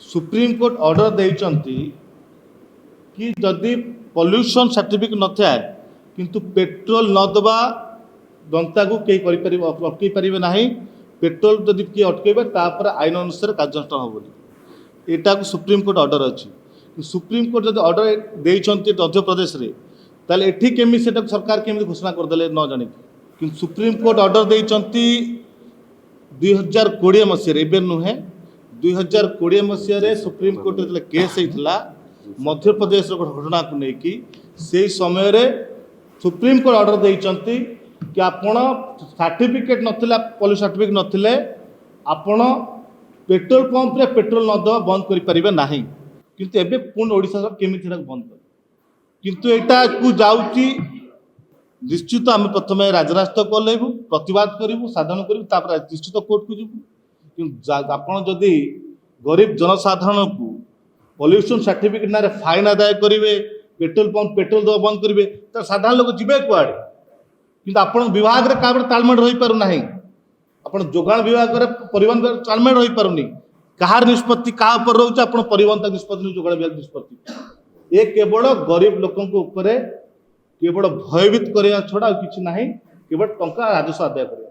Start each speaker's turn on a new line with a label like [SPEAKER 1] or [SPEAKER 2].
[SPEAKER 1] supreme court order देइचंती कि जदि pollution certificate न थाए किंतु पेट्रोल न दबा जनता को कई अटकई पारे ना पेट्रोल जदि किए अटकइबे तापर आईन अनुसार कार्यानुष्ठान हो बोली एटा को सुप्रीमकोर्ट ऑर्डर अच्छी सुप्रीमकोर्ट जब ऑर्डर देइचंती मध्य प्रदेश रे ताले एठी केमी सेटा सरकार केमी घोषणा करदेले न जानी कि सुप्रीमकोर्ट ऑर्डर देइचंती 2020 मसीह एवं नुहे 2020 मसीह सुप्रीमकोर्ट जो केस होता मध्य प्रदेश घटना को लेकिन से समय सुप्रीमकोर्ट ऑर्डर देइचंती कि आपण सर्टिफिकेट नथिला पॉल्यूशन सर्टिफिकेट नथिले आपण पेट्रोल पंप रे पेट्रोल न दवा बंद करि परिबे नाही किंतु एबे पूर्ण ओडिसा सर केमिति बंद कर किंतु एटा को जाउची निश्चित आम प्रथम राजरास्ता कलु प्रतिवाद करूँ साधारण करूँ निश्चित कोर्ट को जीव आपड़ जदि गरीब जनसाधारण को पॉल्यूशन सर्टिफिकेट ना फाइन आदाय करेंगे पेट्रोल पंप पेट्रोल दवा बंद करेंगे तो साधारण लोग जीवे कुआड़े कि आप विभाग में क्या तालमेल रही पार ना आप जोगाण विभाग में परिवहन तालमेल रही पारुनी कहार निष्पत्ति क्या रोचे आप परिवहन तक निष्पत्ति जोगाण विभाग निष्पत्ति ये केवल गरीब लोकों केवल भयभीत करने छड़ा किसी ना केवल टंका राजस्व आदाय कर